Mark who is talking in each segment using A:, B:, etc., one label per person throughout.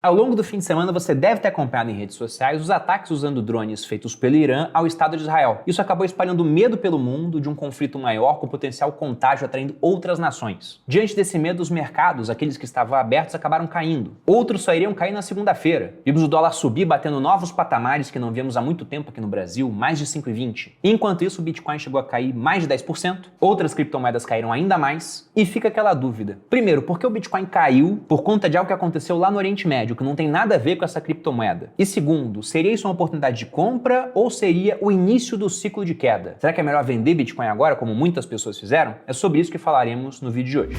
A: Ao longo do fim de semana, você deve ter acompanhado em redes sociais os ataques usando drones feitos pelo Irã ao Estado de Israel. Isso acabou espalhando medo pelo mundo de um conflito maior com potencial contágio atraindo outras nações. Diante desse medo, os mercados, aqueles que estavam abertos, acabaram caindo. Outros só iriam cair na segunda-feira. Vimos o dólar subir, batendo novos patamares que não víamos há muito tempo aqui no Brasil, mais de 5,20. Enquanto isso, o Bitcoin chegou a cair mais de 10%, outras criptomoedas caíram ainda mais, e fica aquela dúvida. Primeiro, por que o Bitcoin caiu? Por conta de algo que aconteceu lá no Oriente Médio, que não tem nada a ver com essa criptomoeda. E segundo, seria isso uma oportunidade de compra ou seria o início do ciclo de queda? Será que é melhor vender Bitcoin agora, como muitas pessoas fizeram? É sobre isso que falaremos no vídeo de hoje.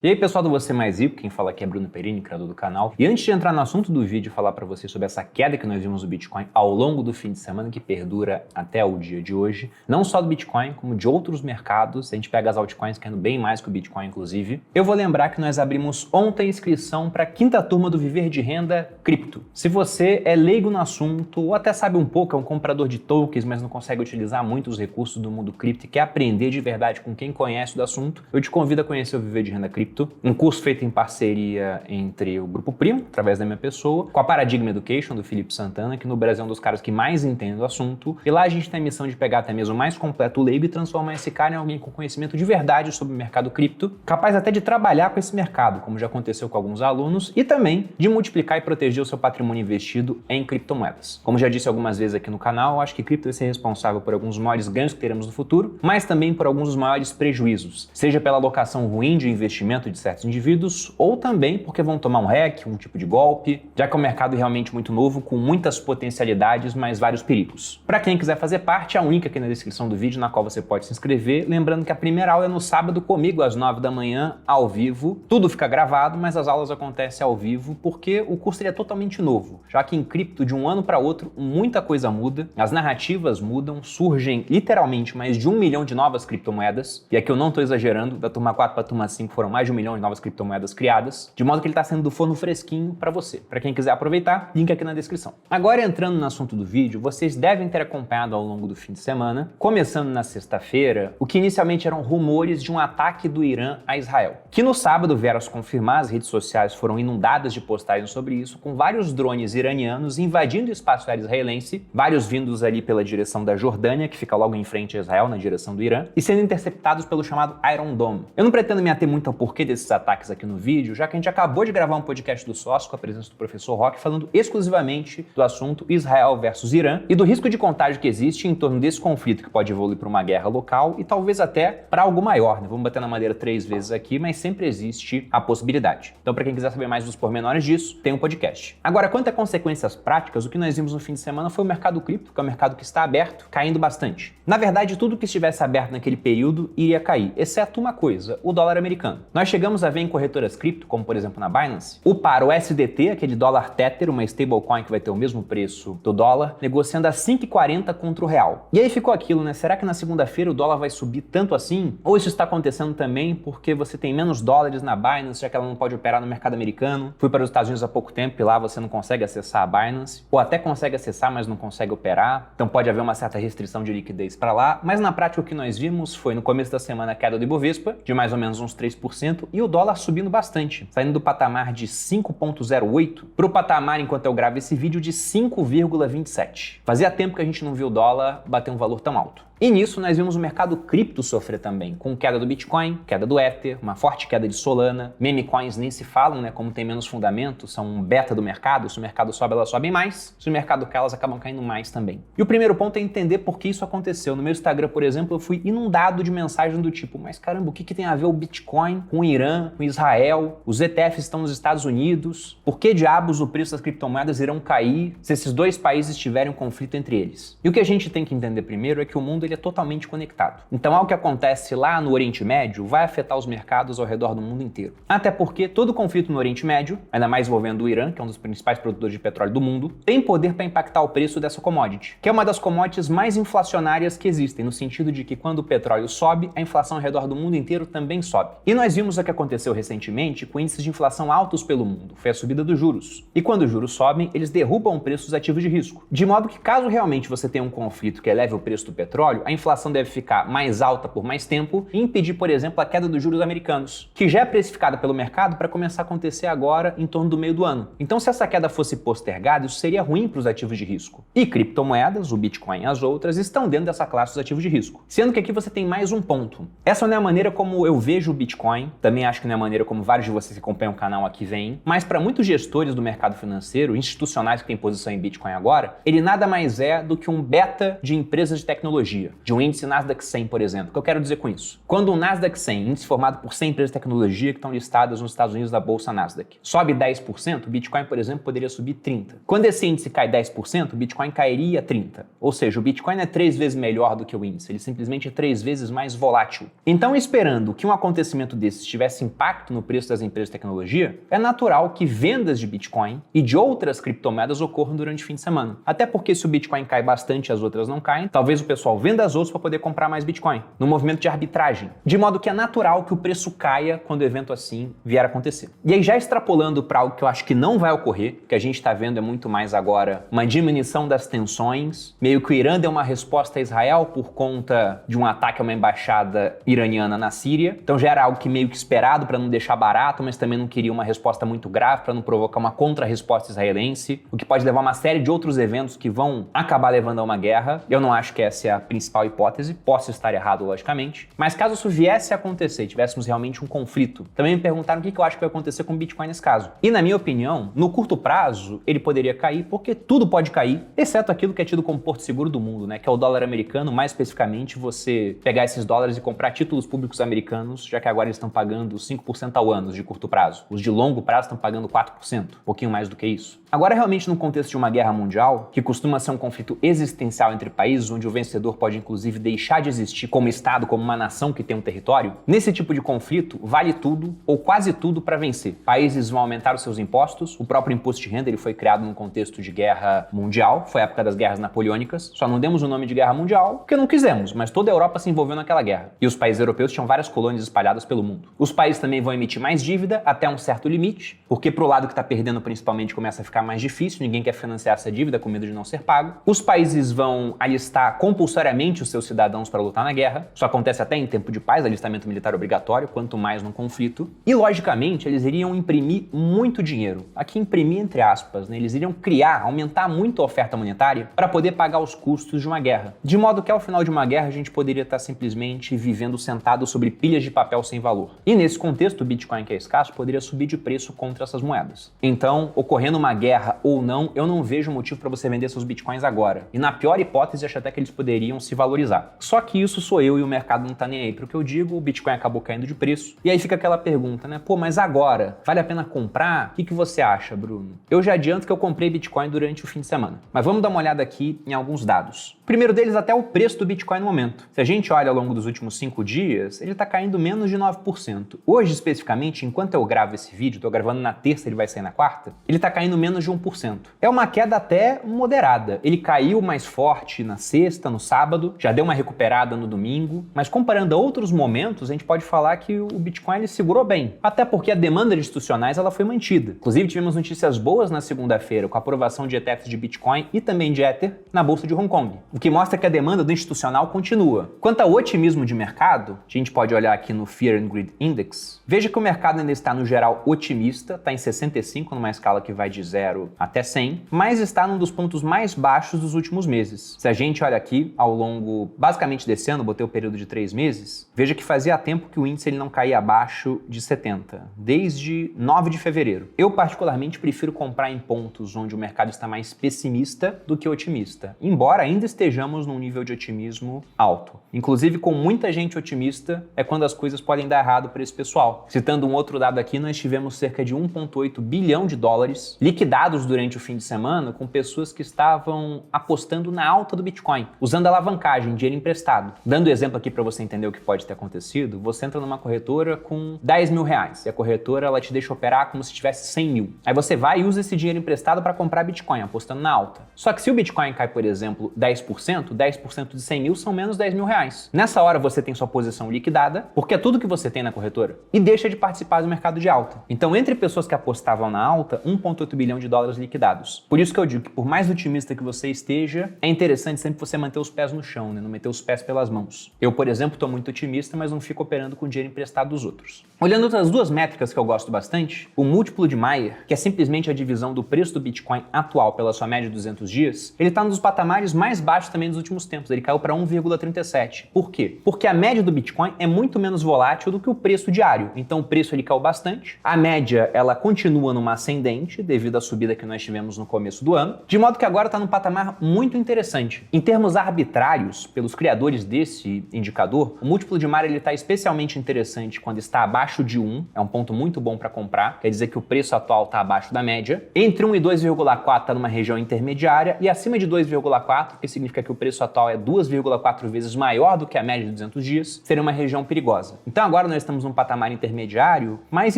A: E aí pessoal do Você Mais Rico, quem fala aqui é Bruno Perini, criador do canal. E antes de entrar no assunto do vídeo e falar para vocês sobre essa queda que nós vimos do Bitcoin ao longo do fim de semana, que perdura até o dia de hoje, não só do Bitcoin, como de outros mercados, a gente pega as altcoins caindo bem mais que o Bitcoin inclusive, eu vou lembrar que nós abrimos ontem a inscrição para a 5ª turma do Viver de Renda Cripto. Se você é leigo no assunto, ou até sabe um pouco, é um comprador de tokens, mas não consegue utilizar muito os recursos do mundo cripto e quer aprender de verdade com quem conhece do assunto, eu te convido a conhecer o Viver de Renda Cripto, um curso feito em parceria entre o Grupo Primo, através da minha pessoa, com a Paradigm Education, do Felipe Santana, que no Brasil é um dos caras que mais entende do assunto. E lá a gente tem a missão de pegar até mesmo o mais completo leigo e transformar esse cara em alguém com conhecimento de verdade sobre o mercado cripto, capaz até de trabalhar com esse mercado, como já aconteceu com alguns alunos, e também de multiplicar e proteger o seu patrimônio investido em criptomoedas. Como já disse algumas vezes aqui no canal, eu acho que cripto vai ser responsável por alguns maiores ganhos que teremos no futuro, mas também por alguns dos maiores prejuízos, seja pela alocação ruim de investimento de certos indivíduos, ou também porque vão tomar um hack, um tipo de golpe, já que é um mercado realmente muito novo, com muitas potencialidades, mas vários perigos. Para quem quiser fazer parte, há um link aqui na descrição do vídeo, na qual você pode se inscrever, lembrando que a primeira aula é no sábado comigo, às 9 da manhã, ao vivo. Tudo fica gravado, mas as aulas acontecem ao vivo, porque o curso ele é totalmente novo, já que em cripto, de um ano para outro, muita coisa muda, as narrativas mudam, surgem literalmente mais de 1 milhão de novas criptomoedas, e aqui eu não estou exagerando, da turma 4 para a turma 5 foram mais de 1 milhão de novas criptomoedas criadas, de modo que ele está sendo do forno fresquinho para você. Para quem quiser aproveitar, link aqui na descrição. Agora entrando no assunto do vídeo, vocês devem ter acompanhado ao longo do fim de semana, começando na sexta-feira, o que inicialmente eram rumores de um ataque do Irã a Israel, que no sábado vieram a se confirmar, as redes sociais foram inundadas de postagens sobre isso, com vários drones iranianos invadindo o espaço aéreo israelense, vários vindos ali pela direção da Jordânia, que fica logo em frente a Israel, na direção do Irã, e sendo interceptados pelo chamado Iron Dome. Eu não pretendo me ater muito ao porquê desses ataques aqui no vídeo, já que a gente acabou de gravar um podcast do Sócio com a presença do professor Roque, falando exclusivamente do assunto Israel versus Irã e do risco de contágio que existe em torno desse conflito que pode evoluir para uma guerra local e talvez até para algo maior, né? Vamos bater na madeira 3 vezes aqui, mas sempre existe a possibilidade. Então, para quem quiser saber mais dos pormenores disso, tem um podcast. Agora, quanto a consequências práticas, o que nós vimos no fim de semana foi o mercado cripto, que é um mercado que está aberto, caindo bastante. Na verdade, tudo que estivesse aberto naquele período iria cair, exceto uma coisa, o dólar americano. Nós chegamos a ver em corretoras cripto, como por exemplo na Binance, o par, o SDT, aquele dólar Tether, uma stablecoin que vai ter o mesmo preço do dólar, negociando a 5,40 contra o real. E aí ficou aquilo, né? Será que na segunda-feira o dólar vai subir tanto assim? Ou isso está acontecendo também porque você tem menos dólares na Binance, já que ela não pode operar no mercado americano? Fui para os Estados Unidos há pouco tempo e lá você não consegue acessar a Binance, ou até consegue acessar, mas não consegue operar. Então pode haver uma certa restrição de liquidez para lá, mas na prática o que nós vimos foi no começo da semana a queda do Ibovespa, de mais ou menos uns 3%, e o dólar subindo bastante, saindo do patamar de 5,08 para o patamar, enquanto eu gravo esse vídeo, de 5,27. Fazia tempo que a gente não viu o dólar bater um valor tão alto. E nisso nós vimos o mercado cripto sofrer também, com queda do Bitcoin, queda do Ether, uma forte queda de Solana, meme coins nem se falam, né, como tem menos fundamento, são um beta do mercado, se o mercado sobe, elas sobem mais, se o mercado cai, elas acabam caindo mais também. E o primeiro ponto é entender por que isso aconteceu. No meu Instagram, por exemplo, eu fui inundado de mensagens do tipo, mas caramba, o que tem a ver o Bitcoin com o Irã, com Israel, os ETFs estão nos Estados Unidos, por que diabos o preço das criptomoedas irão cair se esses dois países tiverem um conflito entre eles? E o que a gente tem que entender primeiro é que o mundo ele é totalmente conectado. Então, algo que acontece lá no Oriente Médio vai afetar os mercados ao redor do mundo inteiro. Até porque todo conflito no Oriente Médio, ainda mais envolvendo o Irã, que é um dos principais produtores de petróleo do mundo, tem poder para impactar o preço dessa commodity, que é uma das commodities mais inflacionárias que existem, no sentido de que quando o petróleo sobe, a inflação ao redor do mundo inteiro também sobe. E nós vimos o que aconteceu recentemente com índices de inflação altos pelo mundo, foi a subida dos juros. E quando os juros sobem, eles derrubam o preço dos ativos de risco. De modo que caso realmente você tenha um conflito que eleve o preço do petróleo, contrário, a inflação deve ficar mais alta por mais tempo e impedir, por exemplo, a queda dos juros americanos, que já é precificada pelo mercado para começar a acontecer agora em torno do meio do ano. Então, se essa queda fosse postergada, isso seria ruim para os ativos de risco. E criptomoedas, o Bitcoin e as outras, estão dentro dessa classe dos ativos de risco. Sendo que aqui você tem mais um ponto. Essa não é a maneira como eu vejo o Bitcoin, também acho que não é a maneira como vários de vocês que acompanham o canal aqui veem, mas para muitos gestores do mercado financeiro, institucionais que têm posição em Bitcoin agora, ele nada mais é do que um beta de empresas de tecnologia, de um índice Nasdaq 100, por exemplo. O que eu quero dizer com isso? Quando o Nasdaq 100, índice formado por 100 empresas de tecnologia que estão listadas nos Estados Unidos da bolsa Nasdaq, sobe 10%, o Bitcoin, por exemplo, poderia subir 30%. Quando esse índice cai 10%, o Bitcoin cairia 30%. Ou seja, o Bitcoin é 3 vezes melhor do que o índice, ele simplesmente é 3 vezes mais volátil. Então, esperando que um acontecimento desses tivesse impacto no preço das empresas de tecnologia, é natural que vendas de Bitcoin e de outras criptomoedas ocorram durante o fim de semana. Até porque se o Bitcoin cai bastante e as outras não caem, talvez o pessoal venda as outras para poder comprar mais Bitcoin, no movimento de arbitragem. De modo que é natural que o preço caia quando o evento assim vier a acontecer. E aí, já extrapolando para algo que eu acho que não vai ocorrer, que a gente está vendo é muito mais agora uma diminuição das tensões, meio que o Irã deu uma resposta a Israel por conta de um ataque a uma embaixada iraniana na Síria. Então já era algo que meio que esperado para não deixar barato, mas também não queria uma resposta muito grave para não provocar uma contra-resposta israelense, o que pode levar a uma série de outros eventos que vão acabar levando a uma guerra. Eu não acho que essa é a principal hipótese, posso estar errado logicamente, mas caso isso viesse a acontecer, tivéssemos realmente um conflito, também me perguntaram o que eu acho que vai acontecer com o Bitcoin nesse caso. E na minha opinião, no curto prazo, ele poderia cair porque tudo pode cair, exceto aquilo que é tido como porto seguro do mundo, né, que é o dólar americano, mais especificamente você pegar esses dólares e comprar títulos públicos americanos, já que agora eles estão pagando 5% ao ano de curto prazo. Os de longo prazo estão pagando 4%, um pouquinho mais do que isso. Agora, realmente, no contexto de uma guerra mundial, que costuma ser um conflito existencial entre países, onde o vencedor pode, inclusive, deixar de existir como Estado, como uma nação que tem um território, nesse tipo de conflito, vale tudo, ou quase tudo, para vencer. Países vão aumentar os seus impostos, o próprio imposto de renda ele foi criado num contexto de guerra mundial, foi a época das guerras napoleônicas, só não demos o nome de guerra mundial porque não quisemos, mas toda a Europa se envolveu naquela guerra. E os países europeus tinham várias colônias espalhadas pelo mundo. Os países também vão emitir mais dívida até um certo limite, porque pro lado que está perdendo principalmente começa a ficar mais difícil, ninguém quer financiar essa dívida com medo de não ser pago. Os países vão alistar compulsoriamente os seus cidadãos para lutar na guerra, isso acontece até em tempo de paz, alistamento militar obrigatório, quanto mais num conflito. E logicamente eles iriam imprimir muito dinheiro, aqui imprimir entre aspas, né? Eles iriam criar, aumentar muito a oferta monetária para poder pagar os custos de uma guerra. De modo que ao final de uma guerra a gente poderia estar simplesmente vivendo sentado sobre pilhas de papel sem valor. E nesse contexto o Bitcoin, que é escasso, poderia subir de preço contra essas moedas. Então, ocorrendo uma guerra ou não, eu não vejo motivo para você vender seus Bitcoins agora. E na pior hipótese, acho até que eles poderiam se valorizar. Só que isso sou eu e o mercado não tá nem aí. Para o que eu digo, o Bitcoin acabou caindo de preço. E aí fica aquela pergunta, né? Pô, mas agora, vale a pena comprar? O que você acha, Bruno? Eu já adianto que eu comprei Bitcoin durante o fim de semana. Mas vamos dar uma olhada aqui em alguns dados. O primeiro deles até o preço do Bitcoin no momento. Se a gente olha ao longo dos últimos 5 dias, ele tá caindo menos de 9%. Hoje, especificamente, enquanto eu gravo esse vídeo, tô gravando na terça, ele vai sair na quarta, ele tá caindo menos de 1%. É uma queda até moderada. Ele caiu mais forte na sexta, no sábado, já deu uma recuperada no domingo, mas comparando a outros momentos, a gente pode falar que o Bitcoin ele segurou bem. Até porque a demanda de institucionais ela foi mantida. Inclusive, tivemos notícias boas na segunda-feira com a aprovação de ETFs de Bitcoin e também de Ether na Bolsa de Hong Kong, o que mostra que a demanda do institucional continua. Quanto ao otimismo de mercado, a gente pode olhar aqui no Fear and Greed Index, veja que o mercado ainda está no geral otimista, está em 65 numa escala que vai de 0 até 100, mas está num dos pontos mais baixos dos últimos meses. Se a gente olha aqui ao longo, basicamente desse ano, botei o período de 3 meses, veja que fazia tempo que o índice ele não caía abaixo de 70, desde 9 de fevereiro. Eu particularmente prefiro comprar em pontos onde o mercado está mais pessimista do que otimista, embora ainda estejamos num nível de otimismo alto. Inclusive, com muita gente otimista, é quando as coisas podem dar errado para esse pessoal. Citando um outro dado aqui, nós tivemos cerca de 1,8 bilhão de dólares liquidados durante o fim de semana com pessoas que estavam apostando na alta do Bitcoin, usando alavancagem, dinheiro emprestado. Dando exemplo aqui para você entender o que pode ter acontecido, você entra numa corretora com 10 mil reais e a corretora ela te deixa operar como se tivesse 100 mil. Aí você vai e usa esse dinheiro emprestado para comprar Bitcoin, apostando na alta. Só que se o Bitcoin cai, por exemplo, 10% de 100 mil são menos 10 mil reais. Nessa hora você tem sua posição liquidada, porque é tudo que você tem na corretora, e deixa de participar do mercado de alta. Então, entre pessoas que apostavam na alta, 1,8 bilhão de dólares liquidados. Por isso que eu digo que por mais otimista que você esteja, é interessante sempre você manter os pés no no chão, né? Não meter os pés pelas mãos. Eu, por exemplo, estou muito otimista, mas não fico operando com dinheiro emprestado dos outros. Olhando outras duas métricas que eu gosto bastante, o múltiplo de Mayer, que é simplesmente a divisão do preço do Bitcoin atual pela sua média de 200 dias, ele está nos patamares mais baixos também dos últimos tempos. Ele caiu para 1,37. Por quê? Porque a média do Bitcoin é muito menos volátil do que o preço diário. Então o preço ele caiu bastante. A média ela continua numa ascendente devido à subida que nós tivemos no começo do ano, de modo que agora está num patamar muito interessante. Em termos arbitrários, pelos criadores desse indicador, o múltiplo de Mayer está especialmente interessante quando está abaixo de 1, é um ponto muito bom para comprar, quer dizer que o preço atual está abaixo da média. Entre 1 e 2,4 está numa região intermediária e acima de 2,4, que significa que o preço atual é 2,4 vezes maior do que a média de 200 dias, seria uma região perigosa. Então agora nós estamos num patamar intermediário mais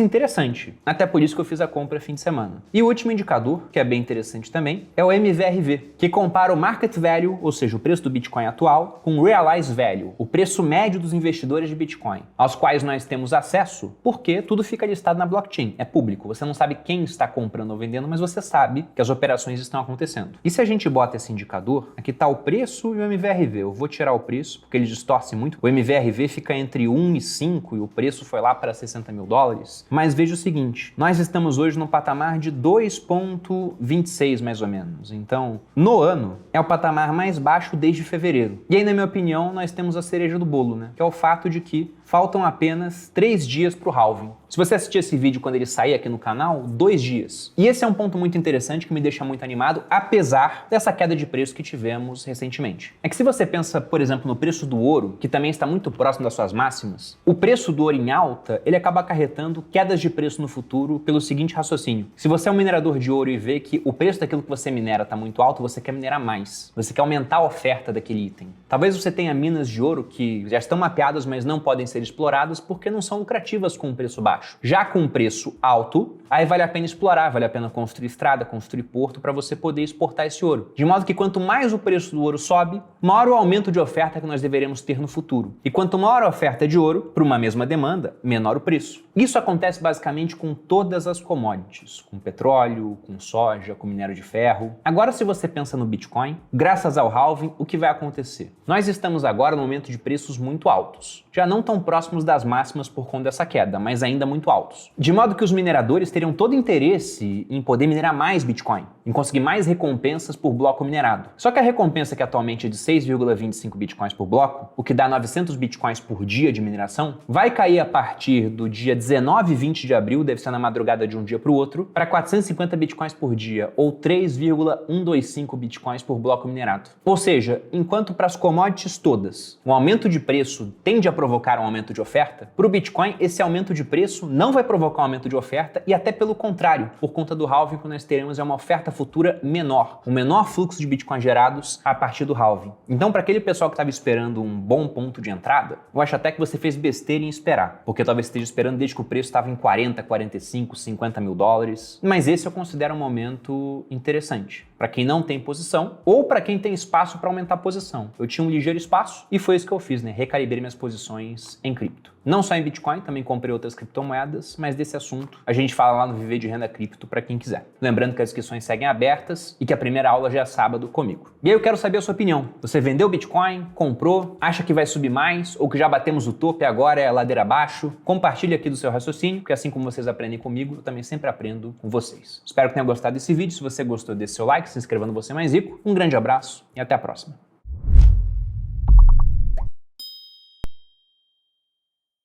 A: interessante, até por isso que eu fiz a compra fim de semana. E o último indicador, que é bem interessante também, é o MVRV, que compara o market value, ou seja, o preço do Bitcoin atual, com o realized value, o preço médio dos investidores de Bitcoin, aos quais nós temos acesso porque tudo fica listado na blockchain, é público, você não sabe quem está comprando ou vendendo, mas você sabe que as operações estão acontecendo. E se a gente bota esse indicador, aqui está o preço e o MVRV, eu vou tirar o preço porque ele distorce muito, o MVRV fica entre 1 e 5 e o preço foi lá para 60 mil dólares, mas veja o seguinte, nós estamos hoje no patamar de 2,26 mais ou menos, então no ano é o patamar mais baixo desde fevereiro. E aí, na minha opinião, nós temos a cereja do bolo, né? Que é o fato de que faltam apenas 3 dias para o halving. Se você assistir esse vídeo quando ele sair aqui no canal, 2 dias. E esse é um ponto muito interessante que me deixa muito animado, apesar dessa queda de preço que tivemos recentemente. É que se você pensa, por exemplo, no preço do ouro, que também está muito próximo das suas máximas, o preço do ouro em alta, ele acaba acarretando quedas de preço no futuro pelo seguinte raciocínio. Se você é um minerador de ouro e vê que o preço daquilo que você minera está muito alto, você quer minerar mais. Você quer aumentar a oferta daquele item. Talvez você tenha minas de ouro que já estão mapeadas, mas não podem ser exploradas porque não são lucrativas com um preço baixo. Já com um preço alto, aí vale a pena explorar, vale a pena construir estrada, construir porto para você poder exportar esse ouro. De modo que quanto mais o preço do ouro sobe, maior o aumento de oferta que nós deveremos ter no futuro. E quanto maior a oferta de ouro, para uma mesma demanda, menor o preço. Isso acontece basicamente com todas as commodities, com petróleo, com soja, com minério de ferro. Agora, se você pensa no Bitcoin, graças ao halving, o que vai acontecer? Nós estamos agora no momento de preços muito altos, já não tão próximos das máximas por conta dessa queda, mas ainda muito altos. De modo que os mineradores teriam todo interesse em poder minerar mais Bitcoin, em conseguir mais recompensas por bloco minerado. Só que a recompensa que atualmente é de 6,25 Bitcoins por bloco, o que dá 900 Bitcoins por dia de mineração, vai cair a partir do dia 19 e 20 de abril, deve ser na madrugada de um dia para o outro, para 450 Bitcoins por dia, ou 3,125 Bitcoins por bloco minerado. Ou seja, enquanto para as commodities todas, o aumento de preço tende a provocar um aumento de oferta, para o Bitcoin esse aumento de preço não vai provocar um aumento de oferta e até pelo contrário, por conta do halving, o que nós teremos é uma oferta futura menor, um menor fluxo de Bitcoin gerados a partir do halving. Então, para aquele pessoal que estava esperando um bom ponto de entrada, eu acho até que você fez besteira em esperar, porque talvez esteja esperando desde que o preço estava em 40, 45, 50 mil dólares, mas esse eu considero um momento interessante para quem não tem posição ou para quem tem espaço para aumentar a posição. Eu tinha um ligeiro espaço e foi isso que eu fiz, né? Recalibrei minhas posições em cripto. Não só em Bitcoin, também comprei outras criptomoedas, mas desse assunto a gente fala lá no Viver de Renda Cripto para quem quiser. Lembrando que as inscrições seguem abertas e que a primeira aula já é sábado comigo. E aí eu quero saber a sua opinião. Você vendeu Bitcoin, comprou, acha que vai subir mais ou que já batemos o topo e agora é a ladeira abaixo? Compartilhe aqui do seu raciocínio, porque assim como vocês aprendem comigo, eu também sempre aprendo com vocês. Espero que tenham gostado desse vídeo. Se você gostou, deixe seu like, se inscreva no Você Mais Rico. Um grande abraço e até a próxima.